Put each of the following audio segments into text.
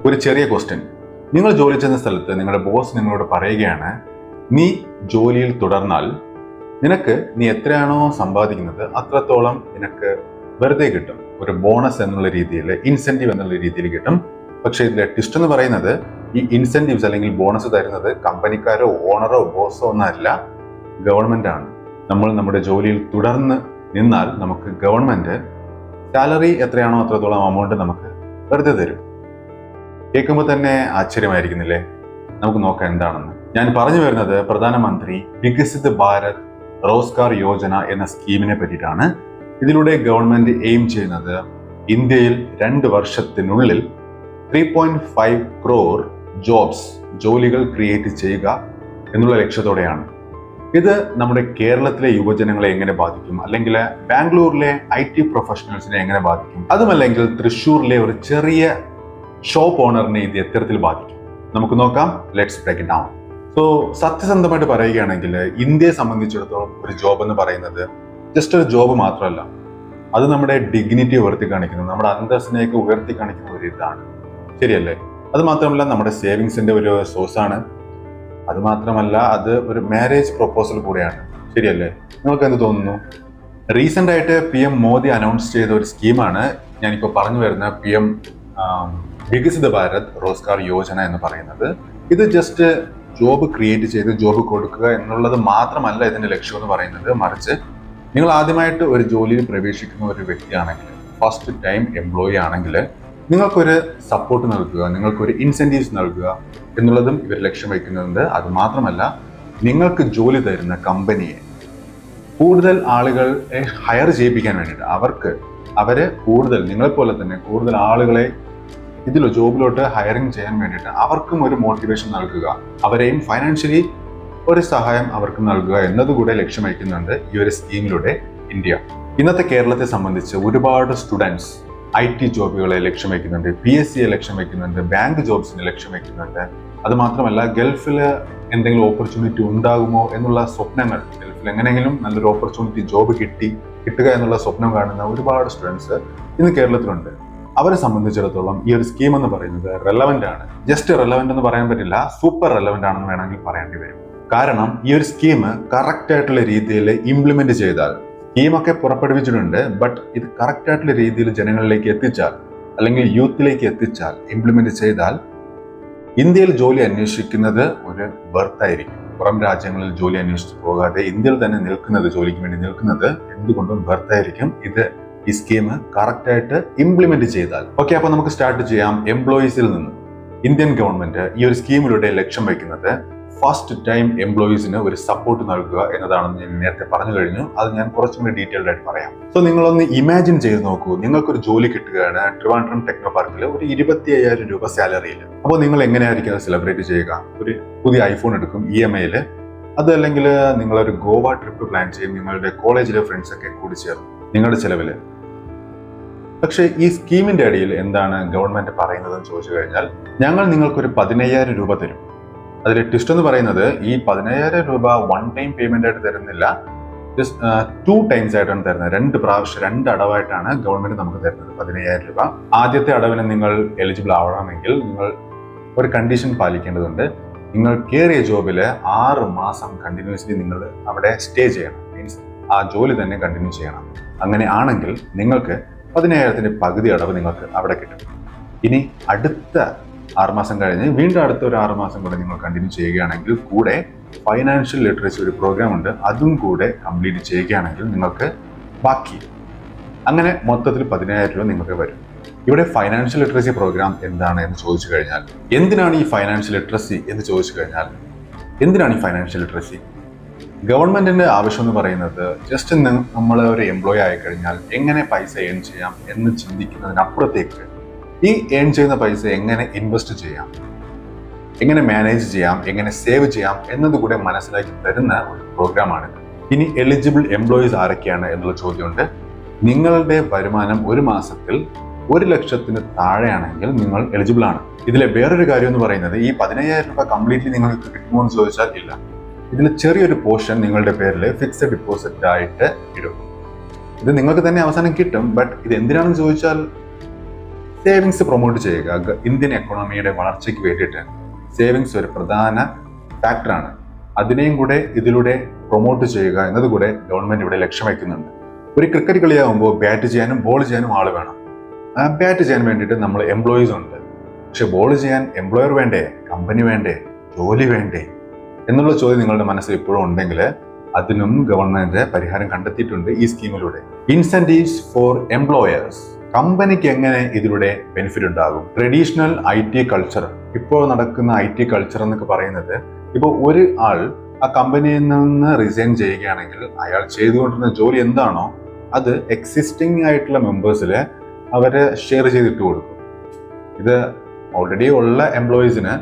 ഒരു ചെറിയ ക്വസ്റ്റ്യൻ. നിങ്ങൾ ജോലി ചെയ്യുന്ന സ്ഥലത്ത് നിങ്ങളുടെ ബോസ് നിങ്ങളോട് പറയുകയാണ്, നീ ജോലിയിൽ തുടർന്നാൽ നീ എത്രയാണോ സമ്പാദിക്കുന്നത് അത്രത്തോളം നിനക്ക് വെറുതെ കിട്ടും, ഒരു ബോണസ് എന്നുള്ള രീതിയിൽ, ഇൻസെന്റീവ് എന്നുള്ള രീതിയിൽ കിട്ടും. പക്ഷേ ഇതിലെ ട്വിസ്റ്റ് എന്ന് പറയുന്നത്, ഈ ഇൻസെന്റീവ്സ് അല്ലെങ്കിൽ ബോണസ് തരുന്നത് കമ്പനിക്കാരോ ഓണറോ ബോസോ ഒന്നല്ല, ഗവൺമെന്റ് ആണ്. നമ്മൾ നമ്മുടെ ജോലിയിൽ തുടർന്ന് നിന്നാൽ നമുക്ക് ഗവൺമെന്റ് സാലറി എത്രയാണോ അത്രത്തോളം എമൗണ്ട് നമുക്ക് വെറുതെ തരും. കേൾക്കുമ്പോൾ തന്നെ ആശ്ചര്യമായിരിക്കുന്നില്ലേ? നമുക്ക് നോക്കാം എന്താണെന്ന്. ഞാൻ പറഞ്ഞു വരുന്നത് പ്രധാനമന്ത്രി വികസിത് ഭാരത് റോസ്ഗാർ യോജന എന്ന സ്കീമിനെ പറ്റിയിട്ടാണ്. ഇതിലൂടെ ഗവൺമെന്റ് എയിം ചെയ്യുന്നത് ഇന്ത്യയിൽ 2 വർഷത്തിനുള്ളിൽ 3.5 crore ജോലികൾ ക്രിയേറ്റ് ചെയ്യുക എന്നുള്ള ലക്ഷ്യത്തോടെയാണ്. ഇത് നമ്മുടെ കേരളത്തിലെ യുവജനങ്ങളെ എങ്ങനെ ബാധിക്കും, അല്ലെങ്കിൽ ബാംഗ്ലൂരിലെ IT പ്രൊഫഷണൽസിനെ എങ്ങനെ ബാധിക്കും, അതുമല്ലെങ്കിൽ തൃശ്ശൂരിലെ ഒരു ചെറിയ ഷോപ്പ് ഓണറിനെ ഇത് എത്തരത്തിൽ ബാധിക്കും, നമുക്ക് നോക്കാം. Let's break it down. So സത്യസന്ധമായിട്ട് പറയുകയാണെങ്കിൽ ഇന്ത്യയെ സംബന്ധിച്ചിടത്തോളം ഒരു ജോബ് എന്ന് പറയുന്നത് ജസ്റ്റ് ഒരു ജോബ് മാത്രമല്ല, അത് നമ്മുടെ ഡിഗ്നിറ്റി ഉയർത്തി കാണിക്കുന്നു, നമ്മുടെ അന്തസ്സിനെയൊക്കെ ഉയർത്തി കാണിക്കുന്ന ഒരു ഇതാണ്. ശരിയല്ലേ? അത് മാത്രമല്ല നമ്മുടെ സേവിങ്സിന്റെ ഒരു സോഴ്സാണ്. അത് മാത്രമല്ല അത് ഒരു മാരേജ് പ്രൊപ്പോസൽ കൂടെയാണ്. ശരിയല്ലേ? നിങ്ങൾക്ക് എന്ത് തോന്നുന്നു? റീസെന്റ് ആയിട്ട് PM മോദി അനൗൺസ് ചെയ്ത ഒരു സ്കീമാണ് ഞാനിപ്പോൾ പറഞ്ഞു വരുന്ന PM വികസിത് ഭാരത് റോസ്ഗാർ യോജന എന്ന് പറയുന്നത്. ഇത് ജസ്റ്റ് ജോബ് ക്രിയേറ്റ് ചെയ്ത് ജോബ് കൊടുക്കുക എന്നുള്ളത് മാത്രമല്ല ഇതിന്റെ ലക്ഷ്യം എന്ന് പറയുന്നത്. മറിച്ച് നിങ്ങൾ ആദ്യമായിട്ട് ഒരു ജോലിയിൽ പ്രവേശിക്കുന്ന ഒരു വ്യക്തിയാണെങ്കിൽ, ഫസ്റ്റ് ടൈം എംപ്ലോയി ആണെങ്കിൽ, നിങ്ങൾക്കൊരു സപ്പോർട്ട് നൽകുക, നിങ്ങൾക്കൊരു ഇൻസെന്റീവ്സ് നൽകുക എന്നുള്ളതും ഇവർ ലക്ഷ്യം വയ്ക്കുന്നുണ്ട്. അത് മാത്രമല്ല നിങ്ങൾക്ക് ജോലി തരുന്ന കമ്പനിയെ കൂടുതൽ ആളുകളെ ഹയർ ചെയ്യിപ്പിക്കാൻ വേണ്ടിയിട്ട് അവരെ കൂടുതൽ നിങ്ങളെപ്പോലെ തന്നെ കൂടുതൽ ആളുകളെ ജോബിലോട്ട് ഹയറിംഗ് ചെയ്യാൻ വേണ്ടിയിട്ട് അവർക്കും ഒരു മോട്ടിവേഷൻ നൽകുക, അവരെയും ഫൈനാൻഷ്യലി ഒരു സഹായം അവർക്ക് നൽകുക എന്നതുകൂടെ ലക്ഷ്യം വയ്ക്കുന്നുണ്ട് ഈ ഒരു സ്കീമിലൂടെ ഇന്ത്യ. ഇന്നത്തെ കേരളത്തെ സംബന്ധിച്ച് ഒരുപാട് സ്റ്റുഡൻസ് IT ജോബുകളെ ലക്ഷ്യം വയ്ക്കുന്നുണ്ട്, PSCയെ ലക്ഷ്യം വയ്ക്കുന്നുണ്ട്, ബാങ്ക് ജോബ്സിനെ ലക്ഷ്യം വയ്ക്കുന്നുണ്ട്. അത് മാത്രമല്ല ഗൾഫിൽ എന്തെങ്കിലും ഓപ്പർച്യൂണിറ്റി ഉണ്ടാകുമോ എന്നുള്ള സ്വപ്നങ്ങൾ, ഗൾഫിൽ എങ്ങനെയെങ്കിലും നല്ലൊരു ഓപ്പർച്യൂണിറ്റി ജോബ് കിട്ടുക എന്നുള്ള സ്വപ്നം കാണുന്ന ഒരുപാട് സ്റ്റുഡൻസ് ഇന്ന് കേരളത്തിലുണ്ട്. അവരെ സംബന്ധിച്ചിടത്തോളം ഈ ഒരു സ്കീം എന്ന് പറയുന്നത് റെലവന്റ് ആണ്. ജസ്റ്റ് റെലവന്റ് എന്ന് പറയാൻ പറ്റില്ല, സൂപ്പർ റെലവന്റ് ആണെന്ന് വേണമെങ്കിൽ പറയേണ്ടി വരും. കാരണം ഈ ഒരു സ്കീം കറക്റ്റ് ആയിട്ടുള്ള രീതിയിൽ ഇംപ്ലിമെന്റ് ചെയ്താൽ, സ്കീമൊക്കെ പുറപ്പെടുവിച്ചിട്ടുണ്ട്, ബട്ട് ഇത് കറക്റ്റ് ആയിട്ടുള്ള രീതിയിൽ ജനങ്ങളിലേക്ക് എത്തിച്ചാൽ, അല്ലെങ്കിൽ യൂത്തിലേക്ക് എത്തിച്ചാൽ, ഇംപ്ലിമെന്റ് ചെയ്താൽ ഇന്ത്യയിൽ ജോലി അന്വേഷിക്കുന്നത് ഒരു ബർത്തായിരിക്കും. പുറം രാജ്യങ്ങളിൽ ജോലി അന്വേഷിച്ച് പോകാതെ ഇന്ത്യയിൽ തന്നെ ജോലിക്ക് വേണ്ടി നിൽക്കുന്നത് എന്തുകൊണ്ടും ബർത്തായിരിക്കും. ഈ സ്കീം കറക്റ്റ് ആയിട്ട് ഇംപ്ലിമെന്റ് ചെയ്താൽ. ഓക്കെ, അപ്പൊ നമുക്ക് സ്റ്റാർട്ട് ചെയ്യാം. എംപ്ലോയീസിൽ നിന്ന് ഇന്ത്യൻ ഗവൺമെന്റ് ഈ ഒരു സ്കീമിലൂടെ ലക്ഷ്യം വയ്ക്കുന്നത് ഫസ്റ്റ് ടൈം എംപ്ലോയീസിന് ഒരു സപ്പോർട്ട് നൽകുക എന്നതാണെന്ന് ഞാൻ നേരത്തെ പറഞ്ഞു കഴിഞ്ഞു. അത് ഞാൻ കുറച്ചും കൂടി ഡീറ്റെയിൽഡ് ആയിട്ട് പറയാം. സോ നിങ്ങളൊന്ന് ഇമാജിൻ ചെയ്ത് നോക്കൂ, നിങ്ങൾക്കൊരു ജോലി കിട്ടുകയാണ് ട്രിവാൻഡ്രം ടെക്നോ പാർക്കിൽ ഒരു 25,000 രൂപ സാലറിയിൽ. അപ്പോൾ നിങ്ങൾ എങ്ങനെയായിരിക്കും അത് സെലിബ്രേറ്റ് ചെയ്യുക? ഒരു പുതിയ ഐഫോൺ എടുക്കും EMIയിൽ. അതല്ലെങ്കിൽ നിങ്ങളൊരു ഗോവ ട്രിപ്പ് പ്ലാൻ ചെയ്യും, നിങ്ങളുടെ കോളേജിലെ ഫ്രണ്ട്സ് ഒക്കെ കൂടി ചേർന്ന് നിങ്ങളുടെ ചെലവില്. പക്ഷേ ഈ സ്കീമിന്റെ അടിയിൽ എന്താണ് ഗവൺമെന്റ് പറയുന്നതെന്ന് ചോദിച്ചു കഴിഞ്ഞാൽ, ഞങ്ങൾ നിങ്ങൾക്കൊരു 15,000 രൂപ തരും. അതിൽ ട്വിസ്റ്റ് എന്ന് പറയുന്നത്, ഈ 15,000 രൂപ വൺ ടൈം പേയ്മെന്റ് ആയിട്ട് തരുന്നില്ല, ജസ്റ്റ് 2 times ആയിട്ടാണ് തരുന്നത്. 2 പ്രാവശ്യം 2 അടവായിട്ടാണ് ഗവൺമെന്റ് നമുക്ക് തരുന്നത് 15,000 രൂപ. ആദ്യത്തെ അടവിന് നിങ്ങൾ എലിജിബിൾ ആവണമെങ്കിൽ നിങ്ങൾ ഒരു കണ്ടീഷൻ പാലിക്കേണ്ടതുണ്ട്. നിങ്ങൾ കയറിയ ജോബില് 6 മാസം കണ്ടിന്യൂസ്ലി നിങ്ങൾ അവിടെ സ്റ്റേ ചെയ്യണം. മീൻസ് ആ ജോലി തന്നെ കണ്ടിന്യൂ ചെയ്യണം. അങ്ങനെ ആണെങ്കിൽ നിങ്ങൾക്ക് 15,000ന്റെ പകുതി അടവ് നിങ്ങൾക്ക് അവിടെ കിട്ടും. ഇനി അടുത്ത 6 മാസം കഴിഞ്ഞ് വീണ്ടും അടുത്ത ഒരു 6 മാസം കൂടെ നിങ്ങൾ കണ്ടിന്യൂ ചെയ്യുകയാണെങ്കിൽ കൂടെ ഫൈനാൻഷ്യൽ ലിറ്ററസി ഒരു പ്രോഗ്രാം ഉണ്ട്, അതും കൂടെ കംപ്ലീറ്റ് ചെയ്യുകയാണെങ്കിൽ നിങ്ങൾക്ക് ബാക്കി അങ്ങനെ മൊത്തത്തിൽ 15,000 രൂപ നിങ്ങൾക്ക് വരും. ഇവിടെ ഫൈനാൻഷ്യൽ ലിറ്ററസി പ്രോഗ്രാം എന്താണ് എന്ന് ചോദിച്ചു കഴിഞ്ഞാൽ, എന്തിനാണ് ഈ ഫൈനാൻഷ്യൽ ലിറ്ററസി എന്ന് ചോദിച്ചു കഴിഞ്ഞാൽ, എന്തിനാണ് ഈ ഫൈനാൻഷ്യൽ ലിറ്ററസി? ഗവൺമെന്റിന്റെ ആവശ്യം എന്ന് പറയുന്നത് ജസ്റ്റ് നമ്മൾ ഒരു എംപ്ലോയി ആയി കഴിഞ്ഞാൽ എങ്ങനെ പൈസ ഏൺ ചെയ്യാം എന്ന് ചിന്തിക്കുന്നതിനപ്പുറത്തേക്ക് ഈ ഏൺ ചെയ്യുന്ന പൈസ എങ്ങനെ ഇൻവെസ്റ്റ് ചെയ്യാം, എങ്ങനെ മാനേജ് ചെയ്യാം, എങ്ങനെ സേവ് ചെയ്യാം എന്നതുകൂടെ മനസ്സിലാക്കി തരുന്ന ഒരു പ്രോഗ്രാമാണിത്. ഇനി എലിജിബിൾ എംപ്ലോയീസ് ആരൊക്കെയാണ് എന്നുള്ള ചോദ്യമുണ്ട്. നിങ്ങളുടെ വരുമാനം ഒരു മാസത്തിൽ 1,00,000 താഴെയാണെങ്കിൽ നിങ്ങൾ എലിജിബിൾ ആണ്. ഇതിലെ വേറൊരു കാര്യം എന്ന് പറയുന്നത്, ഈ 15,000 രൂപ കംപ്ലീറ്റ്ലി നിങ്ങൾക്ക് കിട്ടുമോ എന്ന് ചോദിച്ചാൽ ഇല്ല. ഇതിൽ ചെറിയൊരു പോർഷൻ നിങ്ങളുടെ പേരിൽ ഫിക്സഡ് ഡിപ്പോസിറ്റ് ആയിട്ട് ഇടും. ഇത് നിങ്ങൾക്ക് തന്നെ അവസാനം കിട്ടും. ബട്ട് ഇത് എന്തിനാണെന്ന് ചോദിച്ചാൽ സേവിങ്സ് പ്രൊമോട്ട് ചെയ്യുക. ഇന്ത്യൻ എക്കോണമിയുടെ വളർച്ചയ്ക്ക് വേണ്ടിയിട്ട് സേവിങ്സ് ഒരു പ്രധാന ഫാക്ടറാണ്. അതിനെയും കൂടെ ഇതിലൂടെ പ്രൊമോട്ട് ചെയ്യുക എന്നതുകൂടെ ഗവൺമെന്റ് ഇവിടെ ലക്ഷ്യം വയ്ക്കുന്നുണ്ട്. ഒരു ക്രിക്കറ്റ് കളിയാകുമ്പോൾ ബാറ്റ് ചെയ്യാനും ബോൾ ചെയ്യാനും ആൾ വേണം. ബാറ്റ് ചെയ്യാൻ വേണ്ടിയിട്ട് നമ്മൾ എംപ്ലോയീസ് ഉണ്ട്. പക്ഷെ ബോൾ ചെയ്യാൻ എംപ്ലോയർ വേണ്ടേ, കമ്പനി വേണ്ടേ, ജോലി വേണ്ടേ എന്നുള്ള ചോദ്യം നിങ്ങളുടെ മനസ്സിൽ ഇപ്പോഴും ഉണ്ടെങ്കിൽ അതിനും ഗവൺമെന്റ് പരിഹാരം കണ്ടെത്തിയിട്ടുണ്ട് ഈ സ്കീമിലൂടെ. Incentives four employers. കമ്പനിക്ക് എങ്ങനെ ഇതിലൂടെ ബെനിഫിറ്റ് ഉണ്ടാകും? ട്രഡീഷണൽ IT കൾച്ചർ, ഇപ്പോൾ നടക്കുന്ന IT കൾച്ചർ എന്നൊക്കെ പറയുന്നത്, ഇപ്പോൾ ഒരു ആൾ ആ കമ്പനിയിൽ നിന്ന് റിസൈൻ ചെയ്യുകയാണെങ്കിൽ അയാൾ ചെയ്തുകൊണ്ടിരുന്ന ജോലി എന്താണോ അത് എക്സിസ്റ്റിംഗ് ആയിട്ടുള്ള മെമ്പേഴ്സിൽ അവര് ഷെയർ ചെയ്തിട്ട് കൊടുക്കും. ഇത് ഓൾറെഡി ഉള്ള എംപ്ലോയീസിന്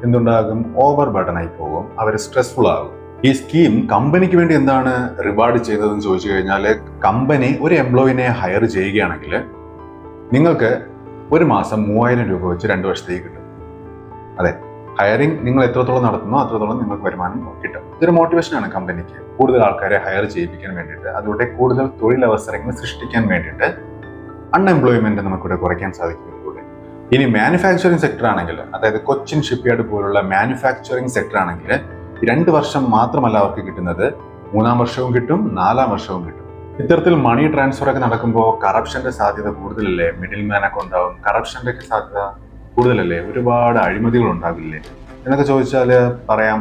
എന്തുണ്ടാകും, ഓവർ ബർഡൻ ആയി പോകും, അവർ സ്ട്രെസ്ഫുൾ ആകും. ഈ സ്കീം കമ്പനിക്ക് വേണ്ടി എന്താണ് റിവാർഡ് ചെയ്തതെന്ന് ചോദിച്ചു കഴിഞ്ഞാൽ, കമ്പനി ഒരു എംപ്ലോയിനെ ഹയർ ചെയ്യുകയാണെങ്കിൽ നിങ്ങൾക്ക് ഒരു മാസം 3000 രൂപ വെച്ച് 2 വർഷത്തേക്ക് കിട്ടും. അതെ, ഹയറിംഗ് നിങ്ങൾ എത്രത്തോളം നടത്തുന്നോ അത്രത്തോളം നിങ്ങൾക്ക് വരുമാനം കിട്ടും. ഇതൊരു മോട്ടിവേഷനാണ് കമ്പനിക്ക് കൂടുതൽ ആൾക്കാരെ ഹയർ ചെയ്യിപ്പിക്കാൻ വേണ്ടിയിട്ട്, അതിലൂടെ കൂടുതൽ തൊഴിലവസരങ്ങൾ സൃഷ്ടിക്കാൻ വേണ്ടിയിട്ട് അൺഎംപ്ലോയ്മെന്റ് നമുക്കിവിടെ കുറയ്ക്കാൻ സാധിക്കും. ഇനി മാനുഫാക്ചറിങ് സെക്ടർ ആണെങ്കിൽ, അതായത് കൊച്ചിൻ ഷിപ്പ്യാർഡ് പോലുള്ള മാനുഫാക്ചറിങ് സെക്ടർ ആണെങ്കിൽ 2 വർഷം മാത്രമല്ല അവർക്ക് കിട്ടുന്നത്, 3-ാം വർഷവും കിട്ടും, 4-ാം വർഷവും കിട്ടും. ഇത്തരത്തിൽ മണി ട്രാൻസ്ഫർ ഒക്കെ നടക്കുമ്പോൾ കറപ്ഷന്റെ സാധ്യത കൂടുതലല്ലേ, മിഡിൽ മാൻ ഒക്കെ ഉണ്ടാവും, കറപ്ഷന്റെ ഒക്കെ സാധ്യത കൂടുതലല്ലേ, ഒരുപാട് അഴിമതികൾ ഉണ്ടാകില്ലേ എന്നൊക്കെ ചോദിച്ചാൽ പറയാം,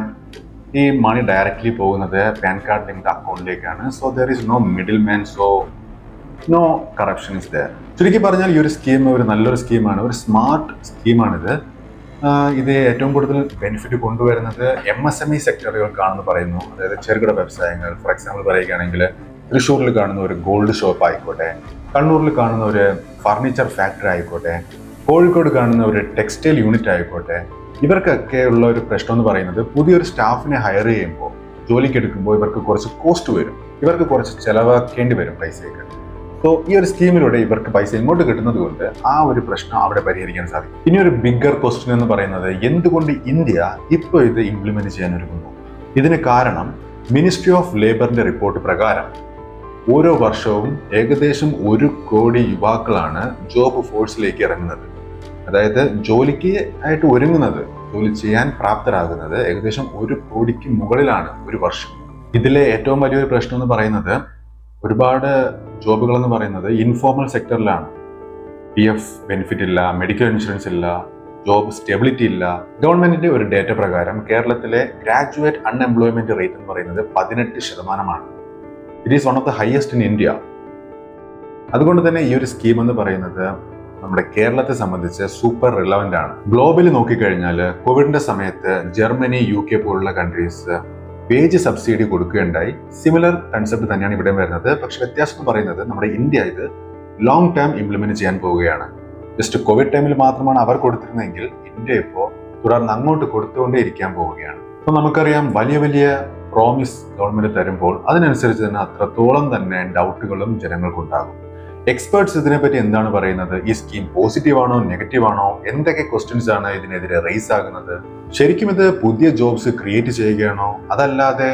ഈ മണി ഡയറക്റ്റ്ലി പോകുന്നത് പാൻ കാർഡ് ലിങ്ക്ഡ് അക്കൗണ്ടിലേക്കാണ്. So there is no middle man, so no corruption is there. ചുരുക്കി പറഞ്ഞാൽ ഈ ഒരു സ്കീം ഒരു നല്ലൊരു സ്കീമാണ്, ഒരു സ്മാർട്ട് സ്കീമാണിത്. ഇത് ഏറ്റവും കൂടുതൽ ബെനിഫിറ്റ് കൊണ്ടുവരുന്നത് MSME സെക്ടറുകൾക്കാണെന്ന് പറയുന്നു. അതായത് ചെറുകിട വ്യവസായങ്ങൾ. ഫോർ എക്സാമ്പിൾ പറയുകയാണെങ്കിൽ തൃശ്ശൂരിൽ കാണുന്ന ഒരു ഗോൾഡ് ഷോപ്പ് ആയിക്കോട്ടെ, കണ്ണൂരിൽ കാണുന്ന ഒരു ഫർണിച്ചർ ഫാക്ടറി ആയിക്കോട്ടെ, കോഴിക്കോട് കാണുന്ന ഒരു ടെക്സ്റ്റൈൽ യൂണിറ്റ് ആയിക്കോട്ടെ, ഇവർക്കൊക്കെ ഉള്ള ഒരു പ്രശ്നം എന്ന് പറയുന്നത് പുതിയൊരു സ്റ്റാഫിനെ ഹയർ ചെയ്യുമ്പോൾ, ജോലിക്ക് എടുക്കുമ്പോൾ ഇവർക്ക് കുറച്ച് കോസ്റ്റ് വരും, ഇവർക്ക് കുറച്ച് ചിലവാക്കേണ്ടി വരും പൈസയൊക്കെ. സോ ഈ ഒരു സ്കീമിലൂടെ ഇവർക്ക് പൈസ ഇങ്ങോട്ട് കിട്ടുന്നത് കൊണ്ട് ആ ഒരു പ്രശ്നം അവിടെ പരിഹരിക്കാൻ സാധിക്കും. ഇനി ഒരു ബിഗ്ഗർ ക്വസ്റ്റ്യൻ എന്ന് പറയുന്നത്, എന്തുകൊണ്ട് ഇന്ത്യ ഇപ്പോൾ ഇത് ഇംപ്ലിമെന്റ് ചെയ്യാൻ ഒരുങ്ങുന്നു? ഇതിന് കാരണം മിനിസ്ട്രി ഓഫ് ലേബറിന്റെ റിപ്പോർട്ട് പ്രകാരം ഓരോ വർഷവും ഏകദേശം 1 കോടി യുവാക്കളാണ് ജോബ് ഫോഴ്സിലേക്ക് ഇറങ്ങുന്നത്. അതായത് ജോലിക്ക് ആയിട്ട് ഒരുങ്ങുന്നത്, ജോലി ചെയ്യാൻ പ്രാപ്തരാകുന്നത് ഏകദേശം 1 കോടിക്ക് മുകളിലാണ് ഒരു വർഷം. ഇതിലെ ഏറ്റവും വലിയൊരു പ്രശ്നം എന്ന് പറയുന്നത്, ഒരുപാട് ജോബുകൾ എന്ന് പറയുന്നത് ഇൻഫോർമൽ സെക്ടറിലാണ്. PF ബെനിഫിറ്റ് ഇല്ല, മെഡിക്കൽ ഇൻഷുറൻസ് ഇല്ല, ജോബ് സ്റ്റെബിലിറ്റി ഇല്ല. ഗവൺമെന്റിന്റെ ഒരു ഡേറ്റ പ്രകാരം കേരളത്തിലെ ഗ്രാജുവേറ്റ് അൺഎംപ്ലോയ്മെന്റ് റേറ്റ് എന്ന് പറയുന്നത് 18%. It is one of the highest in India. അതുകൊണ്ട് തന്നെ ഈ ഒരു സ്കീം എന്ന് പറയുന്നത് നമ്മുടെ കേരളത്തെ സംബന്ധിച്ച് സൂപ്പർ റിലവന്റ് ആണ്. ഗ്ലോബലി നോക്കിക്കഴിഞ്ഞാൽ കോവിഡിന്റെ സമയത്ത് ജർമ്മനി, UK പോലുള്ള കൺട്രീസ് വേജ് സബ്സിഡി കൊടുക്കുകയുണ്ടായി. സിമിലർ കൺസെപ്റ്റ് തന്നെയാണ് ഇവിടെ വരുന്നത്. പക്ഷെ വ്യത്യാസം എന്ന് പറയുന്നത്, നമ്മുടെ ഇന്ത്യ ഇത് ലോങ് ടേം ഇംപ്ലിമെന്റ് ചെയ്യാൻ പോവുകയാണ്. ജസ്റ്റ് കോവിഡ് ടൈമിൽ മാത്രമാണ് അവർ കൊടുത്തിരുന്നതെങ്കിൽ ഇന്ത്യ ഇപ്പോൾ തുടർന്ന് അങ്ങോട്ട് കൊടുത്തുകൊണ്ടേ ഇരിക്കാൻ പോവുകയാണ്. അപ്പോൾ നമുക്കറിയാം, വലിയ വലിയ പ്രോമിസ് ഗവൺമെന്റ് തരുമ്പോൾ അതിനനുസരിച്ച് തന്നെ അത്രത്തോളം തന്നെ ഡൗട്ടുകളും ജനങ്ങൾക്കുണ്ടാകും. എക്സ്പേർട്സ് ഇതിനെപ്പറ്റി എന്താണ് പറയുന്നത്? ഈ സ്കീം പോസിറ്റീവ് ആണോ നെഗറ്റീവ് ആണോ? എന്തൊക്കെ ക്വസ്റ്റ്യൻസ് ആണ് ഇതിനെതിരെ റേസ് ആകുന്നത്? ശരിക്കും ഇത് പുതിയ ജോബ്സ് ക്രിയേറ്റ് ചെയ്യുകയാണോ, അതല്ലാതെ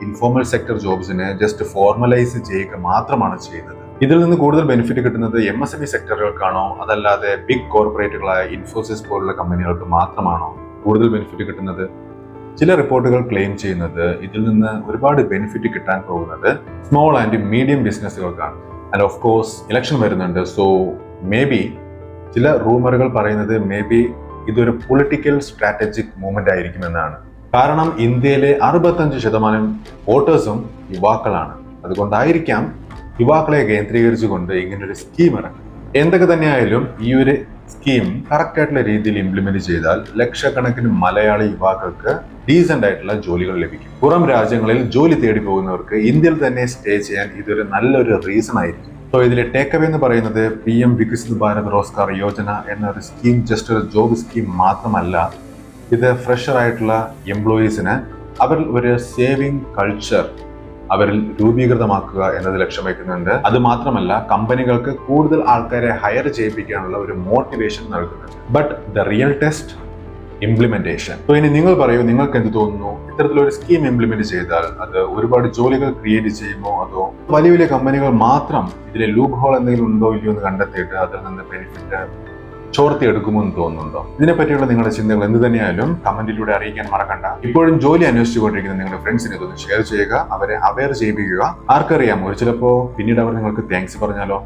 ഇൻഫോർമൽ സെക്ടർ ജോബ്സിനെ ജസ്റ്റ് ഫോർമലൈസ് ചെയ്യുക മാത്രമാണ് ചെയ്യുന്നത്? ഇതിൽ നിന്ന് കൂടുതൽ ബെനിഫിറ്റ് കിട്ടുന്നത് MSME സെക്ടറുകൾക്കാണോ, അതല്ലാതെ ബിഗ് കോർപ്പറേറ്റുകളായ ഇൻഫോസിസ് പോലുള്ള കമ്പനികൾക്ക് മാത്രമാണോ കൂടുതൽ ബെനിഫിറ്റ് കിട്ടുന്നത്? ചില റിപ്പോർട്ടുകൾ ക്ലെയിം ചെയ്യുന്നത് ഇതിൽ നിന്ന് ഒരുപാട് ബെനിഫിറ്റ് കിട്ടാൻ പോകുന്നത് സ്മോൾ ആൻഡ് മീഡിയം ബിസിനസ്സുകൾക്കാണ്. ആൻഡ് ഓഫ് കോഴ്സ് ഇലക്ഷൻ വരുന്നുണ്ട്. സോ മേ ബി ചില റൂമറുകൾ പറയുന്നത് മേ ബി ഇതൊരു പൊളിറ്റിക്കൽ സ്ട്രാറ്റജിക് മൂവ്മെന്റ് ആയിരിക്കുമെന്നാണ്. കാരണം ഇന്ത്യയിലെ 65% വോട്ടേഴ്സും യുവാക്കളാണ്. അതുകൊണ്ടായിരിക്കാം യുവാക്കളെ കേന്ദ്രീകരിച്ചുകൊണ്ട് ഇങ്ങനൊരു സ്കീം ഇറങ്ങും. എന്തൊക്കെ തന്നെയായാലും ഈ ഒരു സ്കീം കറക്റ്റ് ആയിട്ടുള്ള രീതിയിൽ ഇംപ്ലിമെന്റ് ചെയ്താൽ ലക്ഷക്കണക്കിന് മലയാളി യുവാക്കൾക്ക് ഡീസന്റ് ആയിട്ടുള്ള ജോലികൾ ലഭിക്കും. പുറം രാജ്യങ്ങളിൽ ജോലി തേടി പോകുന്നവർക്ക് ഇന്ത്യയിൽ തന്നെ സ്റ്റേ ചെയ്യാൻ ഇതൊരു നല്ലൊരു റീസൺ ആയിരിക്കും. സോ ഇതിലെ ടേക്ക് അവേ എന്ന് പറയുന്നത്, PM വികസിത് ഭാരത് റോസ്ഗാർ യോജന എന്ന ഒരു സ്കീം ജസ്റ്റ് ഒരു ജോബ് സ്കീം മാത്രമല്ല. ഇത് ഫ്രഷർ ആയിട്ടുള്ള എംപ്ലോയീസിന് അവരിൽ ഒരു സേവിംഗ് കൾച്ചർ അവരിൽ രൂപീകൃതമാക്കുക എന്നത് ലക്ഷ്യം വയ്ക്കുന്നുണ്ട്. അത് മാത്രമല്ല, കമ്പനികൾക്ക് കൂടുതൽ ആൾക്കാരെ ഹയർ ചെയ്യിപ്പിക്കാനുള്ള ഒരു മോട്ടിവേഷൻ നൽകുന്നുണ്ട്. But the real test implementation. So ഇനി നിങ്ങൾ പറയൂ, നിങ്ങൾക്ക് എന്ത് തോന്നുന്നു? ഇത്തരത്തിലൊരു സ്കീം ഇംപ്ലിമെന്റ് ചെയ്താൽ അത് ഒരുപാട് ജോലികൾ ക്രിയേറ്റ് ചെയ്യുമോ, അതോ വലിയ വലിയ കമ്പനികൾ മാത്രം ഇതിലെ ലൂപ്പ് ഹോൾ എന്തെങ്കിലും ഉണ്ടോ ഇല്ലയോ എന്ന് കണ്ടെത്തിയിട്ട് അതിൽ നിന്ന് ബെനിഫിറ്റ് ചോർത്തിയെടുക്കുമെന്ന് തോന്നുന്നുണ്ടോ? ഇതിനെപ്പറ്റിയുള്ള നിങ്ങളുടെ ചിന്തകൾ എന്ത് തന്നെയായാലും കമന്റിലൂടെ അറിയിക്കാൻ മറക്കണ്ട. ഇപ്പോഴും ജോലി അന്വേഷിച്ചുകൊണ്ടിരിക്കുന്ന നിങ്ങളുടെ ഫ്രണ്ട്സിനെ ഇതൊന്ന് ഷെയർ ചെയ്യുക, അവരെ അവെയർ ചെയ്യിപ്പിക്കുക. ആർക്കറിയാം, ഒരു ചിലപ്പോൾ പിന്നീട് അവർ നിങ്ങൾക്ക് താങ്ക്സ് പറഞ്ഞാലോ.